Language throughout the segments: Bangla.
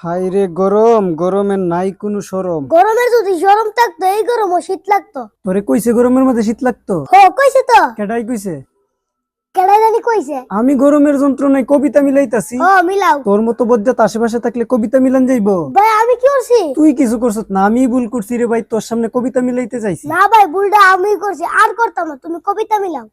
হাই রে গরম, গরমের নাই কোনো সরম। গরমের যদি গরম থাকতো এই গরমও শীত লাগতো। তোরে কইছে গরমের মধ্যে শীত লাগতো? কইছে তো। কেডাই কইছে? কেডা জানি কইছে। আমি গরমের যন্ত্রণায় কবিতা মিলাইতাছি। মিলাও। তোর মতো বজ্জাত আশেপাশে থাকলে কবিতা মিলান যাইবো? ভাই আমি কি করছি? তুই কিছু করছত না, আমি ভুল করছি রে ভাই, তোর সামনে কবিতা মিলাইতে চাইছি। না ভাই, ভুলটা আমি করছি, আর করতাম না, তুমি কবিতা মিলাও।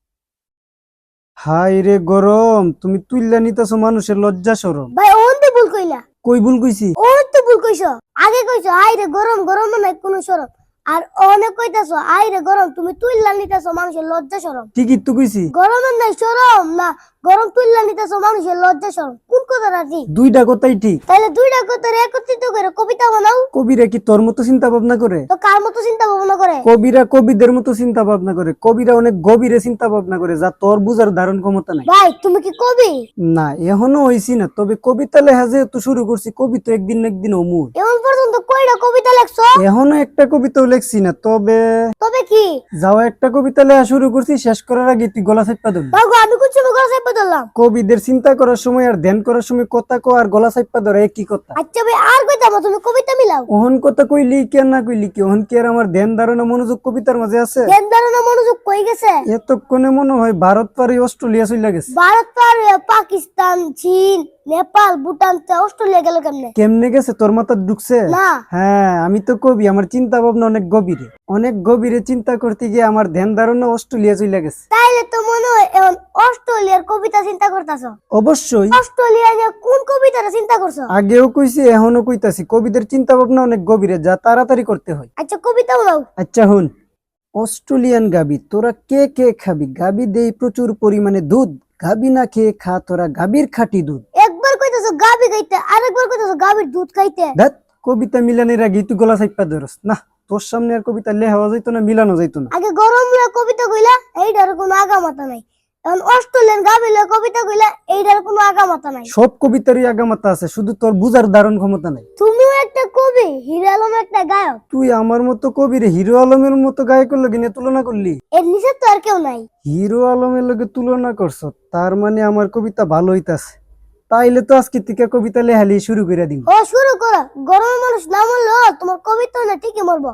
হাই রে গরম, তুমি তুইল্লা নিতেছো মানুষের লজ্জা শরম। ভাই ওন তো ভুল কইলা। কই ভুল কইছি? ওন তো ভুল কইছো। আগে কইছো আই রে গরম, গরম নাই কোনো শরম। আর অনেক কইতাছো আই রে গরম, তুমি তুইলা নিতেছো মানুষের লজ্জা শরম। ঠিকই তো কইছি। গরমের নাই শরম না, গরম তুইলা নিতেছো মানুষের লজ্জা শরম। কোন কথাটা ঠিক? দুইটা কথাই ঠিক। তাইলে দুইটা কথা একত্রিত করে কবিতা বানাও। কবিরা কি তোর মতো চিন্তা ভাবনা করে? তো কার মতো চিন্তা ভাবনা করে? কবিরা কবিদের মতো চিন্তা ভাবনা করে। কবিরা অনেক গভীরে চিন্তা ভাবনা করে, যা তোর বুঝার ধারণ ক্ষমতা নাই। ভাই তুমি কি কবি? না, এখনো হইছি না, তবে কবিতা লেখা যেহেতু শুরু করছি, কবি তো একদিন না একদিন অমুর। এখন পর্যন্ত কয়টা কবিতা লেখছো? এখনো একটা কবিতাও লেখছি না, তবে তবে কি? যাও একটা কবিতা লেখা শুরু করছি, শেষ করার আগে তুই গলা চাপা ধরবি। বাবু আমি কুচ্ছু গলা চাপা ধরলাম। কবিদের চিন্তা করার সময় আর ধ্যান করার সময় কথা কো আর গলা চাপা ধরা একই কথা। আচ্ছা ভাই আর কইতাম না, তুমি কবিতা মিলাও। ওহন কথা কইলি কি আর না কইলি কি, ওহন কি আর আমার ধ্যান ধারণা মনোযোগ কবিতার মাঝে আছে? ধ্যান ধারণা মনোযোগ কই গেছে? এতক্ষণে মনে হয় ভারত পারে অস্ট্রেলিয়া চলে গেছে। ভারত পার পাকিস্তান, চীন, নেপাল, ভুটান, অস্ট্রেলিয়া গেল কেমনে? কেমনে গেছে, তোর মাথা ঢুকছে? না। হ্যাঁ, আমি তো কবি, আমার চিন্তা ভাবনা অনেক গভীরে চিন্তা করতে গিয়ে আমার ধ্যান ধারণা অস্ট্রেলিয়া চলে গেছে। তাইলে তো মনে হয় এখন অস্ট্রেলিয়ার কবিতা চিন্তা করতাছো। অবশ্যই। অস্ট্রেলিয়া যে কোন কবিতাটা চিন্তা করছো? আগেও কইছি, এখনো কইতাছি, কবিদের চিন্তা ভাবনা অনেক গভীরে, যা তাড়াতাড়ি করতে হয়। আচ্ছা কবিতা বলাও। আচ্ছা হুন। অস্ট্রেলিয়ান গাবি তোরা কে কে খাবি, গাবি দেই প্রচুর পরিমাণে দুধ, গাবি না খেয়ে খা তোরা গাবির খাঁটি দুধ। একবার কইতাছো গাবি খাইতে, আরেকবার কইতাছো গাবির দুধ খাইতে। ধ্যাৎ, কবিতা মিলানের আগে তুই গলা চাইপা ধরস না। তোর সামনে আর কবিতা লেখাও যাইতো না, মিলানো যাইতো না। আগে গরম কবিতা কইলা, এইটার কোনো আগামাতা নাই। এখন অস্ট্রেলিয়ান গাবি কবিতা কইলা, এইটার কোনো আগামাতা নাই। সব কবিতারই আগামাতা আছে, শুধু তোর বুঝার ধারণ ক্ষমতা নাই। তুমিও একটা কবি, হিরো আলম একটা গায়ক। তুই আমার মতো কবির হিরো আলমের মতো গায়কের লগে নিয়ে তুলনা করলি? এর নিচে তো আর কেউ নাই। হিরো আলমের লগে তুলনা করছ, তার মানে আমার কবিতা ভালো হইতাছে। তাইলে তো আজকে থেকে কবিতা লেখালি শুরু করে দিন। শুরু করো। গরমের মানুষ না মরলো তোমার কবিতা না ঠিকই মরবো।